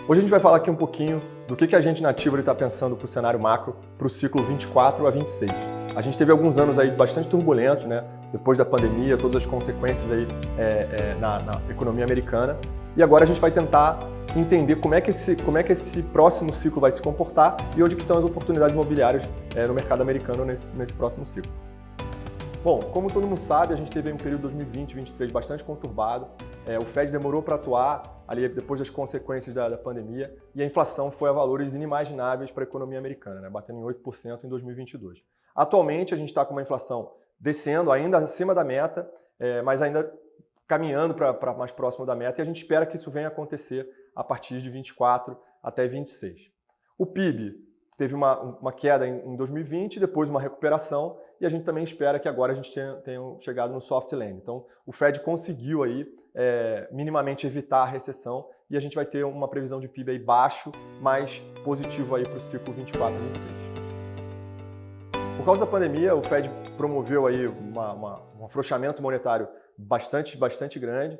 Hoje a gente vai falar aqui um pouquinho do que a gente na Tivoli está pensando para o cenário macro, para o ciclo 24 a 26. A gente teve alguns anos aí bastante turbulentos, né? Depois da pandemia, todas as consequências aí na economia americana. E agora a gente vai tentar entender como é que esse próximo ciclo vai se comportar e onde que estão as oportunidades imobiliárias no mercado americano nesse próximo ciclo. Bom, como todo mundo sabe, a gente teve um período 2020-2023 bastante conturbado. O Fed demorou para atuar ali depois das consequências da pandemia e a inflação foi a valores inimagináveis para a economia americana, né, batendo em 8% em 2022. Atualmente, a gente está com uma inflação descendo, ainda acima da meta, mas ainda caminhando para mais próximo da meta, e a gente espera que isso venha a acontecer a partir de 24 até 26. O PIB teve uma queda em 2020, depois uma recuperação, e a gente também espera que agora a gente tenha chegado no soft landing. Então, o Fed conseguiu aí minimamente evitar a recessão e a gente vai ter uma previsão de PIB aí baixo, mas positivo aí para o ciclo 24 e 26. Por causa da pandemia, o Fed promoveu aí um afrouxamento monetário bastante grande.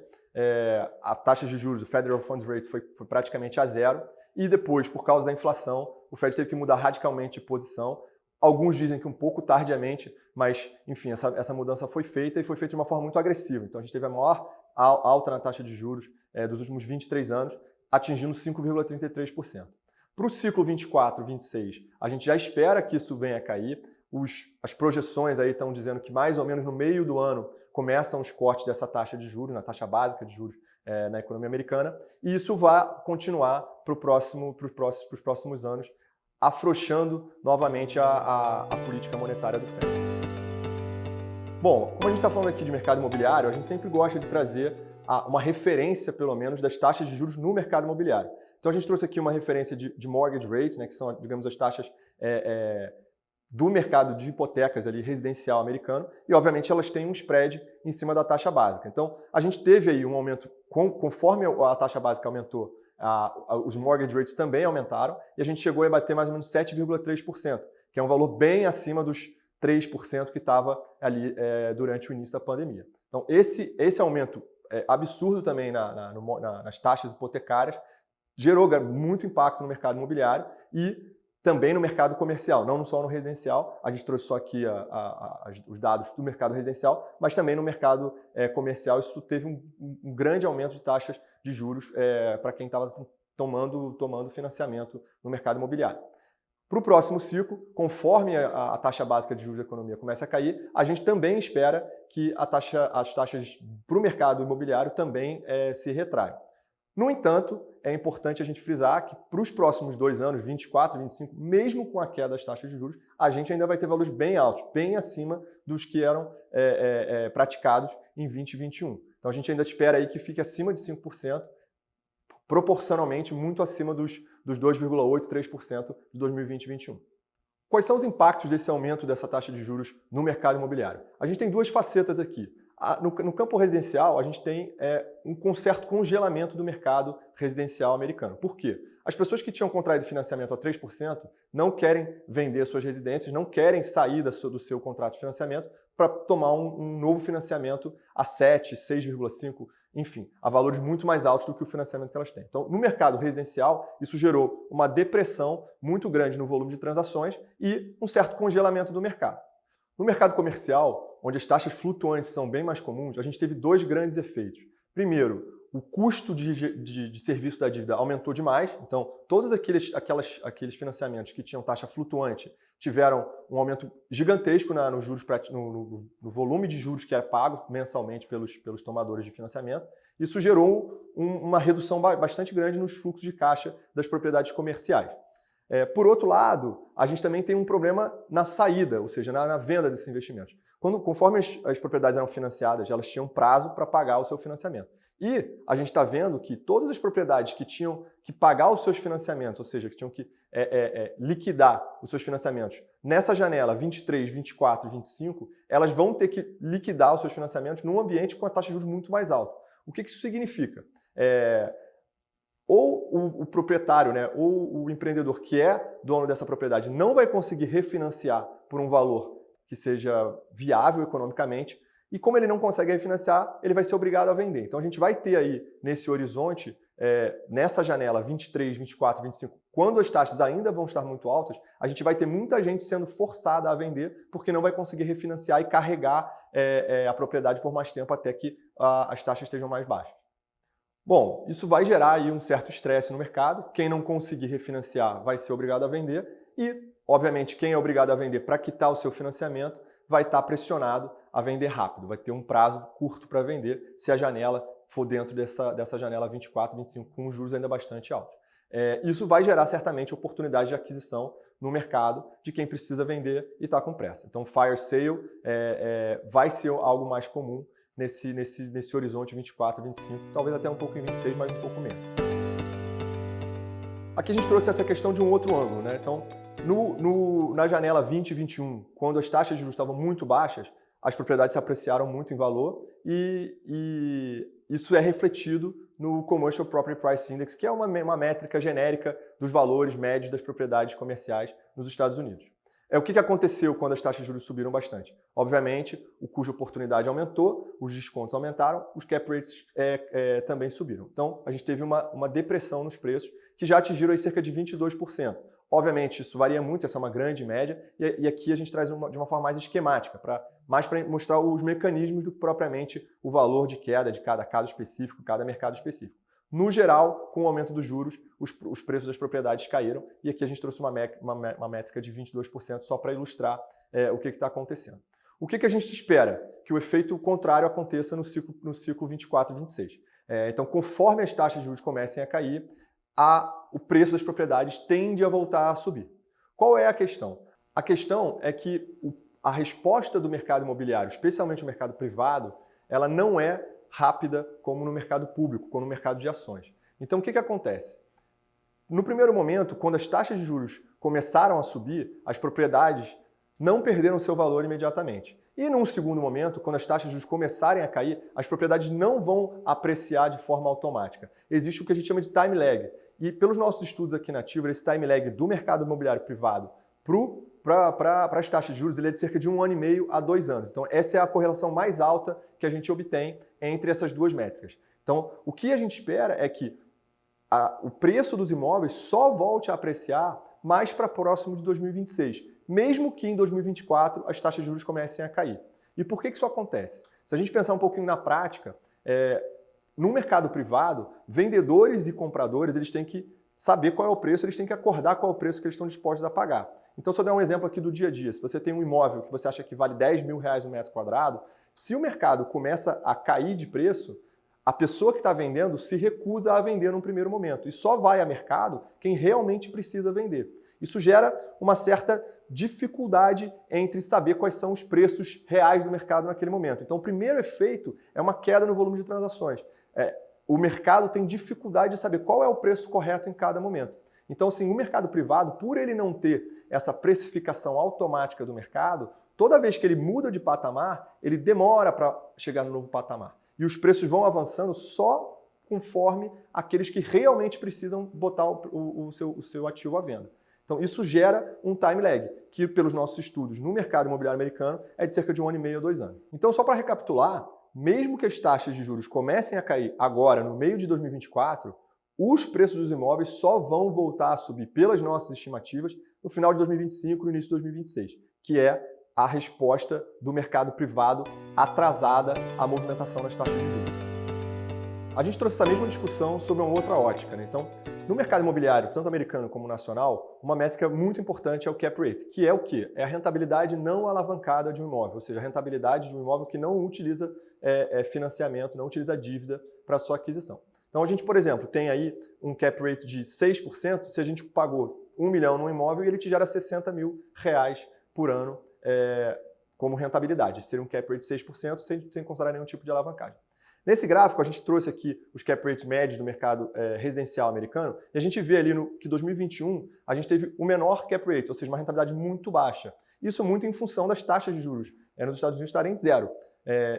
A taxa de juros, o Federal Funds Rate, foi praticamente a zero. E depois, por causa da inflação, o Fed teve que mudar radicalmente de posição. Alguns dizem que um pouco tardiamente, mas, enfim, essa mudança foi feita e foi feita de uma forma muito agressiva. Então, a gente teve a maior alta na taxa de juros dos últimos 23 anos, atingindo 5,33%. Para o ciclo 24, 26, a gente já espera que isso venha a cair. As projeções aí estão dizendo que mais ou menos no meio do ano começam os cortes dessa taxa de juros, na taxa básica de juros na economia americana, e isso vai continuar para os próximos anos, afrouxando novamente a política monetária do Fed. Bom, como a gente está falando aqui de mercado imobiliário, a gente sempre gosta de trazer uma referência, pelo menos, das taxas de juros no mercado imobiliário. Então a gente trouxe aqui uma referência de mortgage rates, né, que são, digamos, as taxas do mercado de hipotecas ali, residencial americano, e obviamente elas têm um spread em cima da taxa básica. Então a gente teve aí um aumento, conforme a taxa básica aumentou, os mortgage rates também aumentaram, e a gente chegou a bater mais ou menos 7,3%, que é um valor bem acima dos 3% que estava ali durante o início da pandemia. Então esse aumento absurdo também nas taxas hipotecárias gerou muito impacto no mercado imobiliário e também no mercado comercial, não só no residencial. A gente trouxe só aqui os dados do mercado residencial, mas também no mercado comercial isso teve um grande aumento de taxas de juros para quem estava tomando financiamento no mercado imobiliário. Para o próximo ciclo, conforme a taxa básica de juros da economia começa a cair, a gente também espera que as taxas para o mercado imobiliário também se retraiam. No entanto, é importante a gente frisar que para os próximos 2 anos, 24, 25, mesmo com a queda das taxas de juros, a gente ainda vai ter valores bem altos, bem acima dos que eram praticados em 2021. Então a gente ainda espera aí que fique acima de 5%, proporcionalmente muito acima dos 2,8%, 3% de 2020 e 2021. Quais são os impactos desse aumento dessa taxa de juros no mercado imobiliário? A gente tem duas facetas aqui. No campo residencial, a gente tem um certo congelamento do mercado residencial americano. Por quê? As pessoas que tinham contraído financiamento a 3% não querem vender suas residências, não querem sair do seu contrato de financiamento para tomar um novo financiamento a 7%, 6,5%, enfim, a valores muito mais altos do que o financiamento que elas têm. Então, no mercado residencial, isso gerou uma depressão muito grande no volume de transações e um certo congelamento do mercado. No mercado comercial, onde as taxas flutuantes são bem mais comuns, a gente teve dois grandes efeitos. Primeiro, o custo de serviço da dívida aumentou demais, então todos aqueles financiamentos que tinham taxa flutuante tiveram um aumento gigantesco no volume de juros que era pago mensalmente pelos tomadores de financiamento. Isso gerou uma redução bastante grande nos fluxos de caixa das propriedades comerciais. Por outro lado, a gente também tem um problema na saída, ou seja, na venda desses investimentos. Conforme as propriedades eram financiadas, elas tinham prazo para pagar o seu financiamento. E a gente está vendo que todas as propriedades que tinham que pagar os seus financiamentos, ou seja, que tinham que liquidar os seus financiamentos nessa janela 23, 24 e 25, elas vão ter que liquidar os seus financiamentos num ambiente com a taxa de juros muito mais alta. O que isso significa? Ou o proprietário, né, ou o empreendedor que é dono dessa propriedade não vai conseguir refinanciar por um valor que seja viável economicamente, e como ele não consegue refinanciar, ele vai ser obrigado a vender. Então a gente vai ter aí, nesse horizonte, nessa janela 23, 24, 25, quando as taxas ainda vão estar muito altas, a gente vai ter muita gente sendo forçada a vender porque não vai conseguir refinanciar e carregar a propriedade por mais tempo até que as taxas estejam mais baixas. Bom, isso vai gerar aí um certo estresse no mercado. Quem não conseguir refinanciar vai ser obrigado a vender e, obviamente, quem é obrigado a vender para quitar o seu financiamento vai estar pressionado a vender rápido, vai ter um prazo curto para vender se a janela for dentro dessa janela 24, 25, com os juros ainda bastante altos. Isso vai gerar certamente oportunidade de aquisição no mercado de quem precisa vender e está com pressa. Então, fire sale vai ser algo mais comum nesse horizonte 24, 25, talvez até um pouco em 26, mas um pouco menos. Aqui a gente trouxe essa questão de um outro ângulo, né? Então, na janela 20 e 21, quando as taxas de juros estavam muito baixas, as propriedades se apreciaram muito em valor e isso é refletido no Commercial Property Price Index, que é uma métrica genérica dos valores médios das propriedades comerciais nos Estados Unidos. O que aconteceu quando as taxas de juros subiram bastante? Obviamente, o custo de oportunidade aumentou, os descontos aumentaram, os cap rates também subiram. Então, a gente teve uma depressão nos preços, que já atingiram aí cerca de 22%. Obviamente, isso varia muito, essa é uma grande média, e aqui a gente traz de uma forma mais esquemática, para mostrar os mecanismos do que propriamente o valor de queda de cada caso específico, cada mercado específico. No geral, com o aumento dos juros, os preços das propriedades caíram e aqui a gente trouxe uma métrica de 22% só para ilustrar o que está acontecendo. O que a gente espera? Que o efeito contrário aconteça no ciclo 24 e 26. Então, conforme as taxas de juros comecem a cair, o preço das propriedades tende a voltar a subir. Qual é a questão? A questão é que a resposta do mercado imobiliário, especialmente o mercado privado, ela não é rápida como no mercado público, como no mercado de ações. Então, o que acontece? No primeiro momento, quando as taxas de juros começaram a subir, as propriedades não perderam seu valor imediatamente. E num segundo momento, quando as taxas de juros começarem a cair, as propriedades não vão apreciar de forma automática. Existe o que a gente chama de time lag. E pelos nossos estudos aqui na Tivoli, esse time lag do mercado imobiliário privado para as taxas de juros ele é de cerca de 1 ano e meio a 2 anos. Então, essa é a correlação mais alta que a gente obtém entre essas duas métricas. Então, o que a gente espera é que o preço dos imóveis só volte a apreciar mais para próximo de 2026, mesmo que em 2024 as taxas de juros comecem a cair. E por que isso acontece? Se a gente pensar um pouquinho na prática, no mercado privado, vendedores e compradores eles têm que saber qual é o preço, eles têm que acordar qual é o preço que eles estão dispostos a pagar. Então, se eu der um exemplo aqui do dia a dia, se você tem um imóvel que você acha que vale 10 mil reais um metro quadrado, se o mercado começa a cair de preço, a pessoa que está vendendo se recusa a vender num primeiro momento e só vai a mercado quem realmente precisa vender. Isso gera uma certa dificuldade entre saber quais são os preços reais do mercado naquele momento. Então, o primeiro efeito é uma queda no volume de transações. O mercado tem dificuldade de saber qual é o preço correto em cada momento. Então, assim, o mercado privado, por ele não ter essa precificação automática do mercado, toda vez que ele muda de patamar, ele demora para chegar no novo patamar. E os preços vão avançando só conforme aqueles que realmente precisam botar o seu ativo à venda. Então, isso gera um time lag, que pelos nossos estudos no mercado imobiliário americano é de cerca de 1 ano e meio a 2 anos. Então, só para recapitular, mesmo que as taxas de juros comecem a cair agora, no meio de 2024, os preços dos imóveis só vão voltar a subir pelas nossas estimativas no final de 2025 e no início de 2026, que é a resposta do mercado privado atrasada à movimentação das taxas de juros. A gente trouxe essa mesma discussão sobre uma outra ótica, né? Então, no mercado imobiliário, tanto americano como nacional, uma métrica muito importante é o cap rate, que é o quê? É a rentabilidade não alavancada de um imóvel, ou seja, a rentabilidade de um imóvel que não utiliza financiamento, não utiliza dívida para sua aquisição. Então, a gente, por exemplo, tem aí um cap rate de 6%, se a gente pagou 1 milhão num imóvel e ele te gera 60 mil reais por ano como rentabilidade. Seria um cap rate de 6% sem considerar nenhum tipo de alavancagem. Nesse gráfico, a gente trouxe aqui os cap rates médios do mercado residencial americano e a gente vê ali que em 2021 a gente teve o menor cap rate, ou seja, uma rentabilidade muito baixa. Isso muito em função das taxas de juros nos Estados Unidos estarem zero.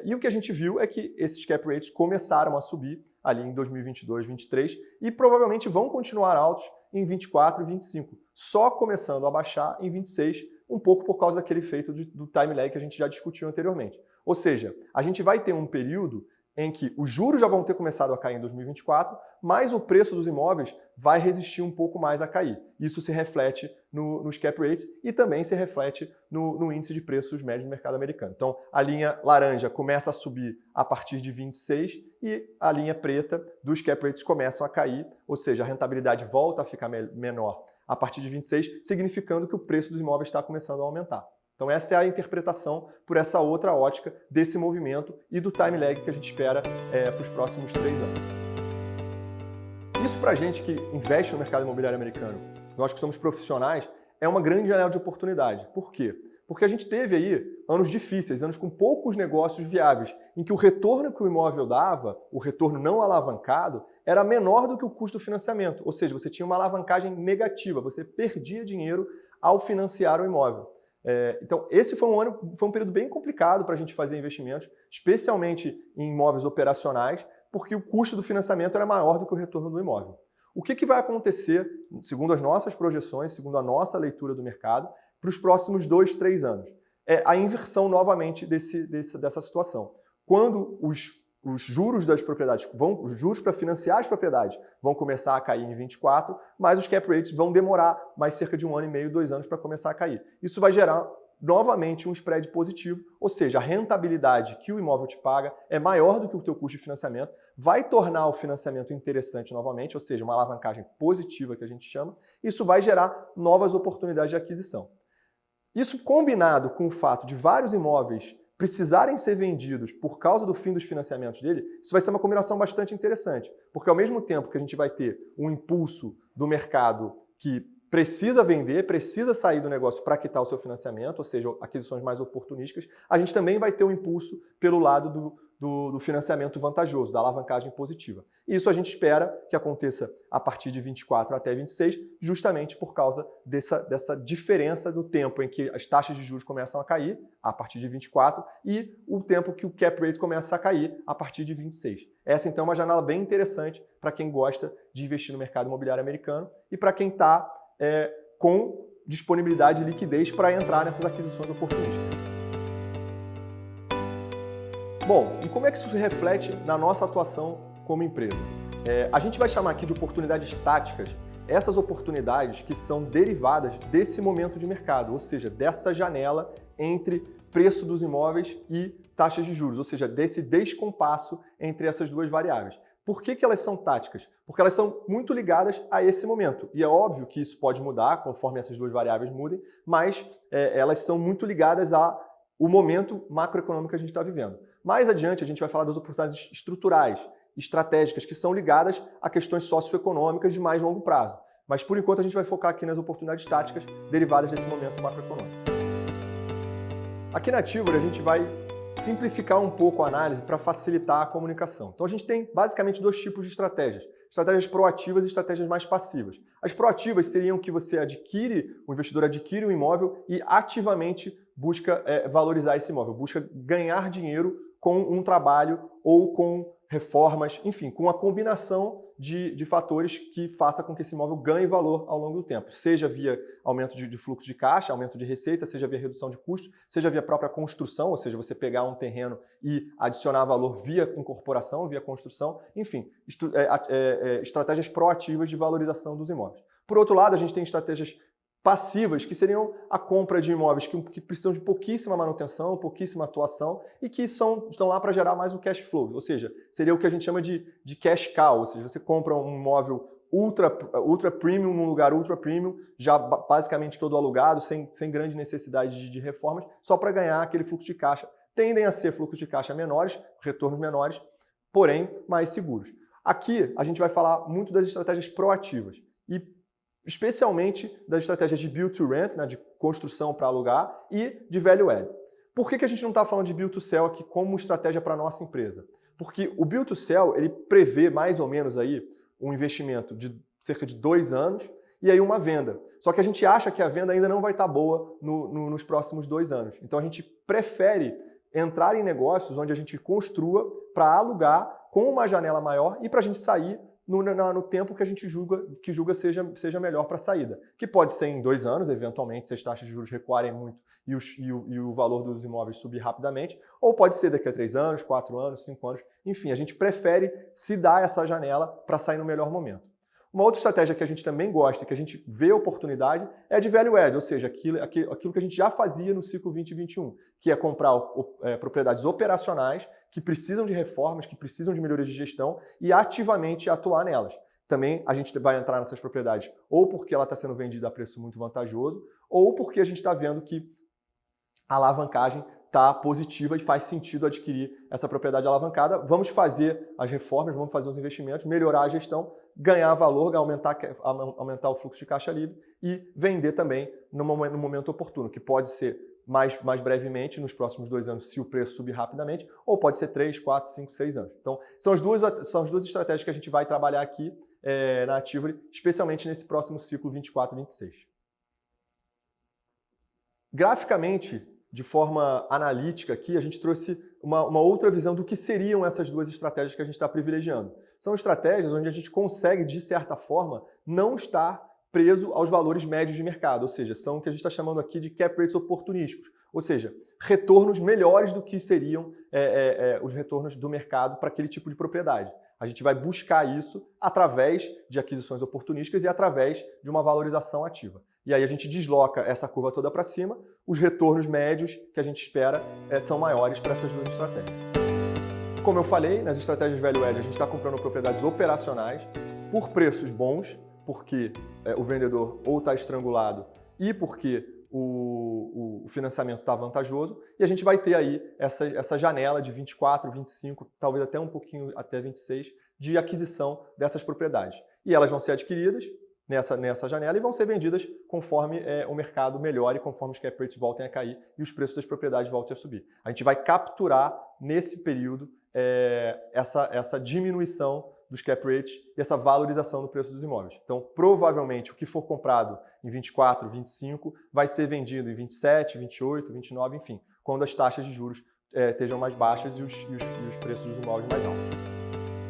E o que a gente viu é que esses cap rates começaram a subir ali em 2022, 2023 e provavelmente vão continuar altos em 24 e 25, só começando a baixar em 26, um pouco por causa daquele efeito do time lag que a gente já discutiu anteriormente. Ou seja, a gente vai ter um período em que os juros já vão ter começado a cair em 2024, mas o preço dos imóveis vai resistir um pouco mais a cair. Isso se reflete nos cap rates e também se reflete no índice de preços médios do mercado americano. Então, a linha laranja começa a subir a partir de 26 e a linha preta dos cap rates começam a cair, ou seja, a rentabilidade volta a ficar menor a partir de 26, significando que o preço dos imóveis está começando a aumentar. Então essa é a interpretação por essa outra ótica desse movimento e do time lag que a gente espera para os próximos 3 anos. Isso para a gente que investe no mercado imobiliário americano, nós que somos profissionais, é uma grande janela de oportunidade. Por quê? Porque a gente teve aí anos difíceis, anos com poucos negócios viáveis, em que o retorno que o imóvel dava, o retorno não alavancado, era menor do que o custo do financiamento. Ou seja, você tinha uma alavancagem negativa, você perdia dinheiro ao financiar o imóvel. Então, esse foi um período bem complicado para a gente fazer investimentos, especialmente em imóveis operacionais, porque o custo do financiamento era maior do que o retorno do imóvel. O que vai acontecer, segundo as nossas projeções, segundo a nossa leitura do mercado, para os próximos 2, 3 anos? É a inversão novamente dessa situação. Quando os juros das propriedades, os juros para financiar as propriedades vão começar a cair em 24, mas os cap rates vão demorar mais cerca de 1 ano e meio, 2 anos para começar a cair. Isso vai gerar novamente um spread positivo, ou seja, a rentabilidade que o imóvel te paga é maior do que o teu custo de financiamento, vai tornar o financiamento interessante novamente, ou seja, uma alavancagem positiva que a gente chama, isso vai gerar novas oportunidades de aquisição. Isso combinado com o fato de vários imóveis precisarem ser vendidos por causa do fim dos financiamentos dele, isso vai ser uma combinação bastante interessante, porque ao mesmo tempo que a gente vai ter um impulso do mercado que precisa vender, precisa sair do negócio para quitar o seu financiamento, ou seja, aquisições mais oportunísticas, a gente também vai ter um impulso pelo lado do financiamento vantajoso, da alavancagem positiva. E isso a gente espera que aconteça a partir de 24 até 26, justamente por causa dessa diferença do tempo em que as taxas de juros começam a cair, a partir de 24, e o tempo que o cap rate começa a cair, a partir de 26. Essa, então, é uma janela bem interessante para quem gosta de investir no mercado imobiliário americano e para quem está com disponibilidade e liquidez para entrar nessas aquisições oportunísticas. Bom, e como é que isso se reflete na nossa atuação como empresa? A gente vai chamar aqui de oportunidades táticas essas oportunidades que são derivadas desse momento de mercado, ou seja, dessa janela entre preço dos imóveis e taxas de juros, ou seja, desse descompasso entre essas duas variáveis. Por que elas são táticas? Porque elas são muito ligadas a esse momento. E é óbvio que isso pode mudar conforme essas duas variáveis mudem, mas elas são muito ligadas ao momento macroeconômico que a gente está vivendo. Mais adiante, a gente vai falar das oportunidades estruturais, estratégicas, que são ligadas a questões socioeconômicas de mais longo prazo. Mas, por enquanto, a gente vai focar aqui nas oportunidades táticas derivadas desse momento macroeconômico. Aqui na Tivoli, a gente vai simplificar um pouco a análise para facilitar a comunicação. Então a gente tem basicamente 2 tipos de estratégias. Estratégias proativas e estratégias mais passivas. As proativas seriam que você o investidor adquire o imóvel e ativamente busca valorizar esse imóvel, busca ganhar dinheiro com um trabalho ou com reformas, enfim, com a combinação de fatores que faça com que esse imóvel ganhe valor ao longo do tempo, seja via aumento de fluxo de caixa, aumento de receita, seja via redução de custo, seja via própria construção, ou seja, você pegar um terreno e adicionar valor via incorporação, via construção, enfim, estratégias proativas de valorização dos imóveis. Por outro lado, a gente tem estratégias passivas, que seriam a compra de imóveis que precisam de pouquíssima manutenção, pouquíssima atuação e que estão lá para gerar mais um cash flow, ou seja, seria o que a gente chama de cash cow, ou seja, você compra um imóvel ultra premium, num lugar ultra premium, já basicamente todo alugado, sem grande necessidade de reformas, só para ganhar aquele fluxo de caixa. Tendem a ser fluxos de caixa menores, retornos menores, porém mais seguros. Aqui a gente vai falar muito das estratégias proativas e especialmente das estratégias de build to rent, né, de construção para alugar, e de value add. Por que a gente não está falando de build to sell aqui como estratégia para a nossa empresa? Porque o build to sell ele prevê mais ou menos aí um investimento de cerca de 2 anos e aí uma venda. Só que a gente acha que a venda ainda não vai estar boa nos próximos 2 anos. Então a gente prefere entrar em negócios onde a gente construa para alugar com uma janela maior e para a gente sair no tempo que a gente julga seja melhor para a saída. Que pode ser em 2 anos, eventualmente, se as taxas de juros recuarem muito e o valor dos imóveis subir rapidamente, ou pode ser daqui a 3 anos, 4 anos, 5 anos. Enfim, a gente prefere se dar essa janela para sair no melhor momento. Uma outra estratégia que a gente também gosta, que a gente vê oportunidade, é de value add, ou seja, aquilo que a gente já fazia no ciclo 2021, que é comprar propriedades operacionais que precisam de reformas, que precisam de melhorias de gestão e ativamente atuar nelas. Também a gente vai entrar nessas propriedades ou porque ela está sendo vendida a preço muito vantajoso, ou porque a gente está vendo que a alavancagem está positiva e faz sentido adquirir essa propriedade alavancada. Vamos fazer as reformas, vamos fazer os investimentos, melhorar a gestão, ganhar valor, aumentar o fluxo de caixa livre e vender também no momento oportuno, que pode ser mais brevemente, nos próximos 2 anos, se o preço subir rapidamente, ou pode ser 3, 4, 5, 6 anos. Então, são as duas estratégias que a gente vai trabalhar aqui na Ativory, especialmente nesse próximo ciclo 24 e 26. Graficamente, de forma analítica aqui, a gente trouxe uma outra visão do que seriam essas duas estratégias que a gente está privilegiando. São estratégias onde a gente consegue, de certa forma, não estar preso aos valores médios de mercado, ou seja, são o que a gente está chamando aqui de cap rates oportunísticos, ou seja, retornos melhores do que seriam os retornos do mercado para aquele tipo de propriedade. A gente vai buscar isso através de aquisições oportunísticas e através de uma valorização ativa. E aí a gente desloca essa curva toda para cima, os retornos médios que a gente espera são maiores para essas duas estratégias. Como eu falei, nas estratégias value add a gente está comprando propriedades operacionais por preços bons, porque o vendedor ou está estrangulado e porque o financiamento está vantajoso, e a gente vai ter aí essa janela de 24, 25, talvez até um pouquinho até 26, de aquisição dessas propriedades. E elas vão ser adquiridas nessa janela e vão ser vendidas conforme o mercado melhore, conforme os cap rates voltem a cair e os preços das propriedades voltem a subir. A gente vai capturar nesse período essa diminuição dos cap rates e essa valorização do preço dos imóveis. Então, provavelmente, o que for comprado em 24, 25 vai ser vendido em 27, 28, 29, enfim, quando as taxas de juros estejam mais baixas e os preços dos imóveis mais altos.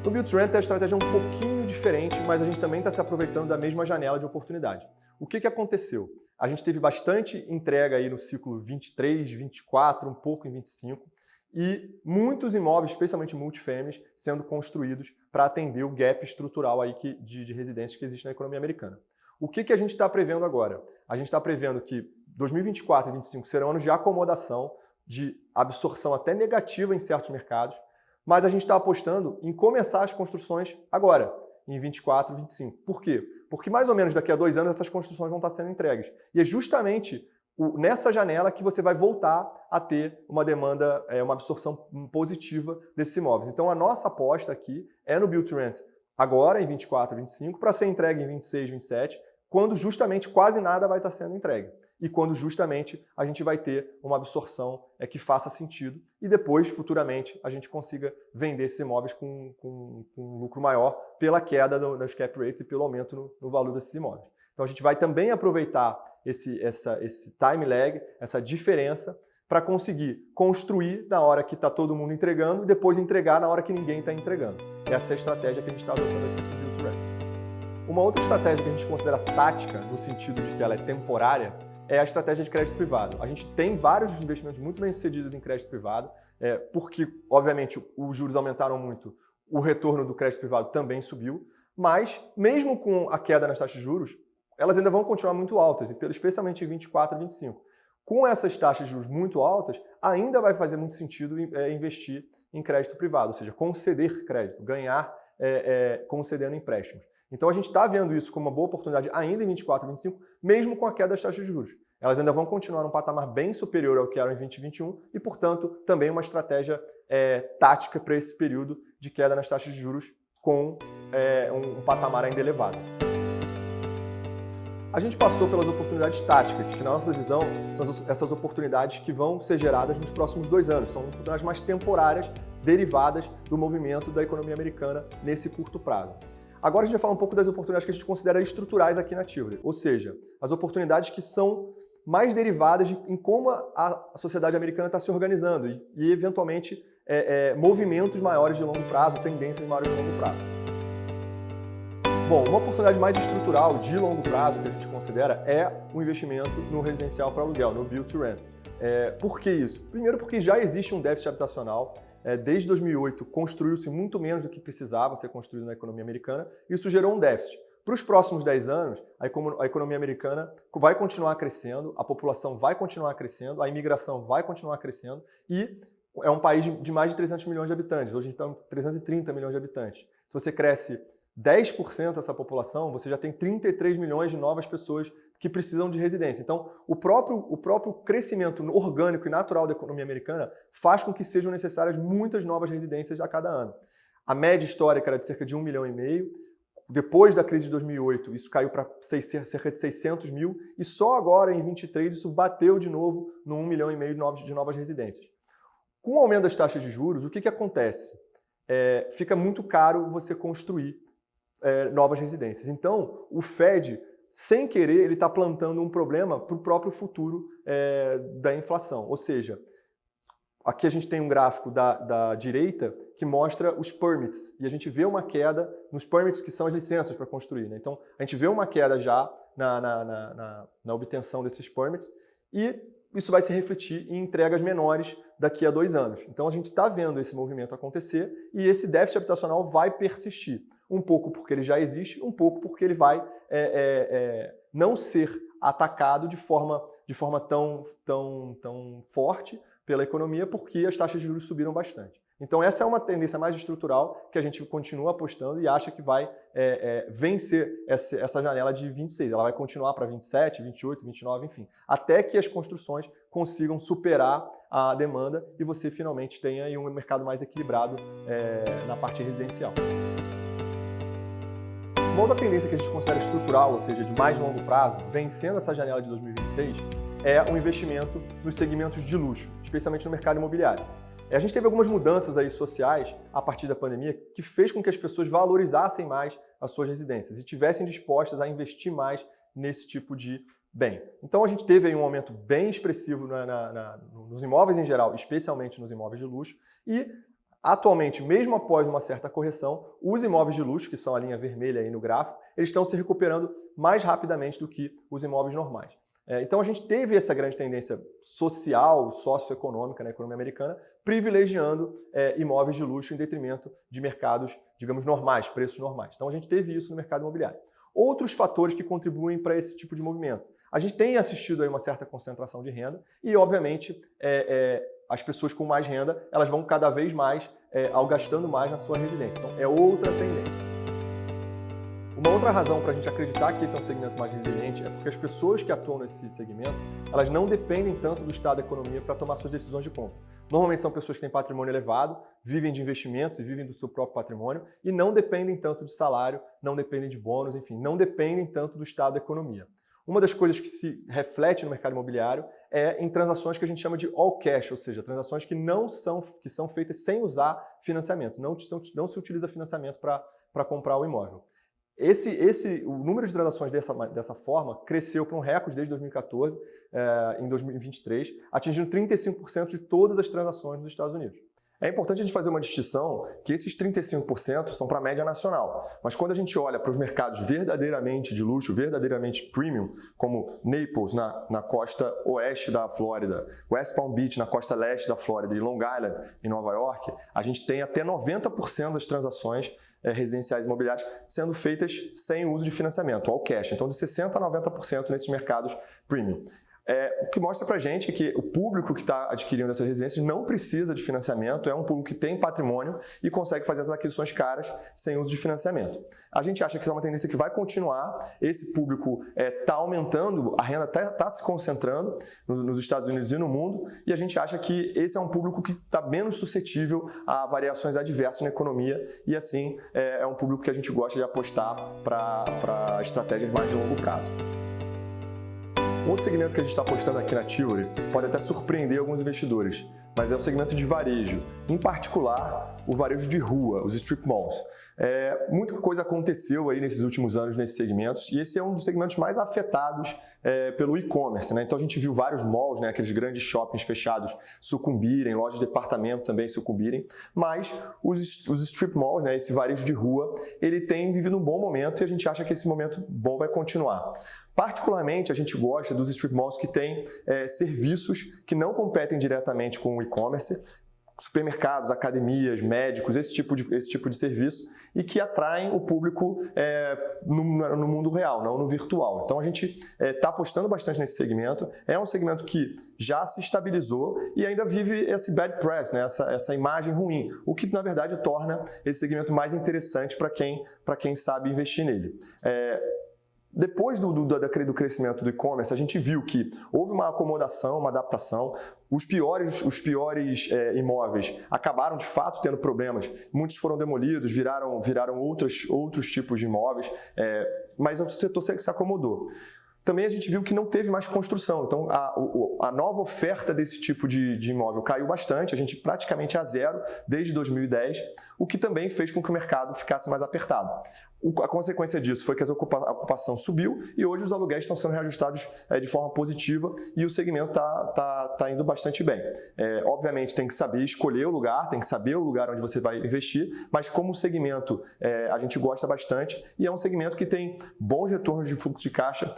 No Build to Rent a estratégia é um pouquinho diferente, mas a gente também está se aproveitando da mesma janela de oportunidade. O que aconteceu? A gente teve bastante entrega aí no ciclo 23, 24, um pouco em 25, e muitos imóveis, especialmente multifamilies, sendo construídos para atender o gap estrutural aí de residências que existe na economia americana. O que a gente está prevendo agora? A gente está prevendo que 2024 e 2025 serão anos de acomodação, de absorção até negativa em certos mercados, mas a gente está apostando em começar as construções agora, em 24 e 25. Por quê? Porque mais ou menos daqui a 2 anos essas construções vão estar sendo entregues. E é justamente nessa janela que você vai voltar a ter uma demanda, uma absorção positiva desses imóveis. Então a nossa aposta aqui é no Build to Rent agora, em 24 e 25, para ser entregue em 26, 27, quando justamente quase nada vai estar sendo entregue. E quando justamente a gente vai ter uma absorção que faça sentido e depois, futuramente, a gente consiga vender esses imóveis com um lucro maior pela queda das cap rates e pelo aumento no valor desses imóveis. Então a gente vai também aproveitar esse time lag, essa diferença, para conseguir construir na hora que está todo mundo entregando e depois entregar na hora que ninguém está entregando. Essa é a estratégia que a gente está adotando aqui para o Build to Rent. Uma outra estratégia que a gente considera tática, no sentido de que ela é temporária, é a estratégia de crédito privado. A gente tem vários investimentos muito bem sucedidos em crédito privado, porque, obviamente, os juros aumentaram muito, o retorno do crédito privado também subiu, mas, mesmo com a queda nas taxas de juros, elas ainda vão continuar muito altas, especialmente em 24 e 25. Com essas taxas de juros muito altas, ainda vai fazer muito sentido investir em crédito privado, ou seja, conceder crédito, ganhar concedendo empréstimos. Então a gente está vendo isso como uma boa oportunidade ainda em 24 e 25, mesmo com a queda das taxas de juros. Elas ainda vão continuar num patamar bem superior ao que eram em 2021 e, portanto, também uma estratégia tática para esse período de queda nas taxas de juros com um patamar ainda elevado. A gente passou pelas oportunidades táticas, que na nossa visão são essas oportunidades que vão ser geradas nos próximos 2 anos. São oportunidades mais temporárias, derivadas do movimento da economia americana nesse curto prazo. Agora a gente vai falar um pouco das oportunidades que a gente considera estruturais aqui na Ativory, ou seja, as oportunidades que são mais derivadas em como a sociedade americana está se organizando e eventualmente, movimentos maiores de longo prazo, tendências maiores de longo prazo. Bom, uma oportunidade mais estrutural de longo prazo que a gente considera é o investimento no residencial para aluguel, no Build to Rent. Por que isso? Primeiro porque já existe um déficit habitacional. Desde 2008 construiu-se muito menos do que precisava ser construído na economia americana. Isso gerou um déficit. Para os próximos 10 anos, a economia americana vai continuar crescendo, a população vai continuar crescendo, a imigração vai continuar crescendo e é um país de mais de 300 milhões de habitantes. Hoje estamos com 330 milhões de habitantes. Se você cresce 10% dessa população, você já tem 33 milhões de novas pessoas que precisam de residência. Então, o próprio crescimento orgânico e natural da economia americana faz com que sejam necessárias muitas novas residências a cada ano. A média histórica era de cerca de 1,5 milhão. Depois da crise de 2008, isso caiu para cerca de 600 mil e só agora, em 2023, isso bateu de novo no 1,5 milhão de novas residências. Com o aumento das taxas de juros, o que acontece? Fica muito caro você construir novas residências. Então, o Fed, sem querer, ele está plantando um problema para o próprio futuro da inflação. Ou seja, aqui a gente tem um gráfico da direita que mostra os permits. E a gente vê uma queda nos permits, que são as licenças para construir, né? Então, a gente vê uma queda já na obtenção desses permits e isso vai se refletir em entregas menores daqui a 2 anos. Então, a gente está vendo esse movimento acontecer e esse déficit habitacional vai persistir. Um pouco porque ele já existe, um pouco porque ele vai não ser atacado de forma tão forte pela economia, porque as taxas de juros subiram bastante. Então essa é uma tendência mais estrutural que a gente continua apostando e acha que vai vencer essa janela de 26. Ela vai continuar para 27, 28, 29, enfim, até que as construções consigam superar a demanda e você finalmente tenha aí um mercado mais equilibrado na parte residencial. Uma outra tendência que a gente considera estrutural, ou seja, de mais longo prazo, vencendo essa janela de 2026, é o investimento nos segmentos de luxo, especialmente no mercado imobiliário. A gente teve algumas mudanças aí sociais a partir da pandemia que fez com que as pessoas valorizassem mais as suas residências e tivessem dispostas a investir mais nesse tipo de bem. Então a gente teve aí um aumento bem expressivo nos imóveis em geral, especialmente nos imóveis de luxo, e atualmente, mesmo após uma certa correção, os imóveis de luxo, que são a linha vermelha aí no gráfico, eles estão se recuperando mais rapidamente do que os imóveis normais. Então a gente teve essa grande tendência social, socioeconômica na economia americana, privilegiando imóveis de luxo em detrimento de mercados, digamos, normais, preços normais. Então a gente teve isso no mercado imobiliário. Outros fatores que contribuem para esse tipo de movimento. A gente tem assistido aí uma certa concentração de renda e, obviamente, as pessoas com mais renda elas vão cada vez mais gastando mais na sua residência. Então é outra tendência. Uma outra razão para a gente acreditar que esse é um segmento mais resiliente é porque as pessoas que atuam nesse segmento, elas não dependem tanto do estado da economia para tomar suas decisões de compra. Normalmente são pessoas que têm patrimônio elevado, vivem de investimentos e vivem do seu próprio patrimônio e não dependem tanto de salário, não dependem de bônus, enfim, não dependem tanto do estado da economia. Uma das coisas que se reflete no mercado imobiliário é em transações que a gente chama de all cash, ou seja, transações que são feitas sem usar financiamento, não se utiliza financiamento para comprar o imóvel. O número de transações dessa forma cresceu para um recorde desde 2014, em 2023, atingindo 35% de todas as transações nos Estados Unidos. É importante a gente fazer uma distinção que esses 35% são para a média nacional, mas quando a gente olha para os mercados verdadeiramente de luxo, verdadeiramente premium, como Naples na costa oeste da Flórida, West Palm Beach na costa leste da Flórida e Long Island em Nova York, a gente tem até 90% das transações residenciais imobiliárias sendo feitas sem uso de financiamento, all cash, então de 60% a 90% nesses mercados premium. O que mostra pra gente que o público que está adquirindo essas residências não precisa de financiamento, é um público que tem patrimônio e consegue fazer essas aquisições caras sem uso de financiamento. A gente acha que isso é uma tendência que vai continuar, esse público está aumentando, a renda está se concentrando nos Estados Unidos e no mundo, e a gente acha que esse é um público que está menos suscetível a variações adversas na economia e assim é um público que a gente gosta de apostar para estratégias mais de longo prazo. Um outro segmento que a gente está apostando aqui na Tivoli pode até surpreender alguns investidores, mas é o segmento de varejo, em particular o varejo de rua, os strip malls. Muita coisa aconteceu aí nesses últimos anos nesses segmentos e esse é um dos segmentos mais afetados pelo e-commerce, né? Então a gente viu vários malls, né, aqueles grandes shoppings fechados sucumbirem, lojas de departamento também sucumbirem, mas os strip malls, né, esse varejo de rua, ele tem vivido um bom momento e a gente acha que esse momento bom vai continuar. Particularmente, a gente gosta dos strip malls que têm serviços que não competem diretamente com o e-commerce, supermercados, academias, médicos, esse tipo de serviço e que atraem o público no mundo real, não no virtual. Então a gente está apostando bastante nesse segmento, é um segmento que já se estabilizou e ainda vive esse bad press, né? essa imagem ruim, o que na verdade torna esse segmento mais interessante para quem sabe investir nele. Depois do crescimento do e-commerce, a gente viu que houve uma acomodação, uma adaptação. Os piores imóveis acabaram de fato tendo problemas. Muitos foram demolidos, viraram outros tipos de imóveis, mas o setor se acomodou. Também a gente viu que não teve mais construção, então a nova oferta desse tipo de imóvel caiu bastante, a gente praticamente a zero desde 2010, o que também fez com que o mercado ficasse mais apertado. A consequência disso foi que a ocupação subiu e hoje os aluguéis estão sendo reajustados de forma positiva e o segmento está indo bastante bem. Obviamente tem que saber escolher o lugar, tem que saber o lugar onde você vai investir, mas como segmento a gente gosta bastante e é um segmento que tem bons retornos de fluxo de caixa,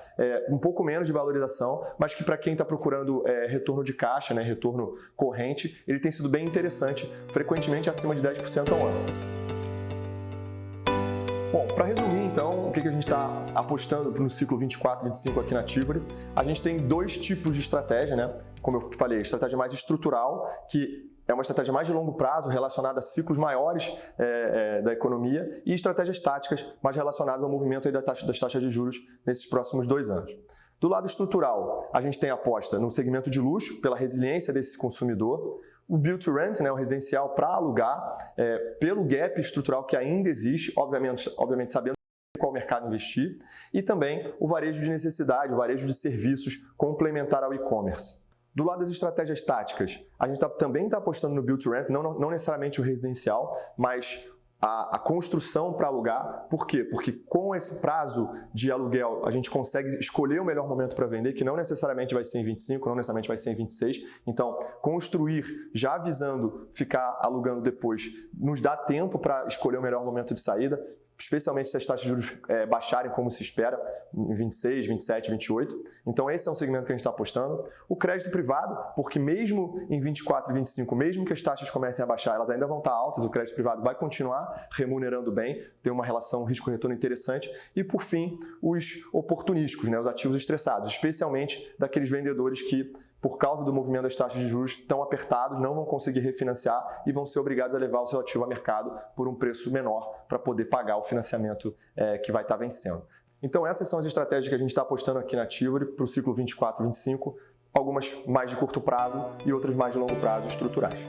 um pouco menos de valorização, mas que para quem está procurando retorno de caixa, né, retorno corrente, ele tem sido bem interessante, frequentemente acima de 10% ao ano. Bom, para resumir então, o que a gente está apostando no ciclo 24 e 25 aqui na Tivoli, a gente tem dois tipos de estratégia, né? Como eu falei, estratégia mais estrutural, que é uma estratégia mais de longo prazo, relacionada a ciclos maiores da economia, e estratégias táticas, mais relacionadas ao movimento aí das taxas de juros nesses próximos 2 anos. Do lado estrutural, a gente tem aposta no segmento de luxo, pela resiliência desse consumidor, o build to rent, né, o residencial para alugar, pelo gap estrutural que ainda existe, obviamente sabendo qual mercado investir, e também o varejo de necessidade, o varejo de serviços complementar ao e-commerce. Do lado das estratégias táticas, a gente também está apostando no build to rent, não necessariamente o residencial, mas a construção para alugar. Por quê? Porque com esse prazo de aluguel, a gente consegue escolher o melhor momento para vender, que não necessariamente vai ser em 25, não necessariamente vai ser em 26. Então, construir já visando ficar alugando depois, nos dá tempo para escolher o melhor momento de saída, especialmente se as taxas de juros baixarem como se espera, em 26, 27, 28. Então esse é um segmento que a gente está apostando. O crédito privado, porque mesmo em 24 e 25, mesmo que as taxas comecem a baixar, elas ainda vão estar altas, o crédito privado vai continuar remunerando bem, tem uma relação risco-retorno interessante. E por fim, os oportunísticos, né, os ativos estressados, especialmente daqueles vendedores que, por causa do movimento das taxas de juros, estão apertados, não vão conseguir refinanciar e vão ser obrigados a levar o seu ativo a mercado por um preço menor para poder pagar o financiamento que vai estar vencendo. Então essas são as estratégias que a gente está apostando aqui na Tivoli para o ciclo 24 e 25, algumas mais de curto prazo e outras mais de longo prazo estruturais.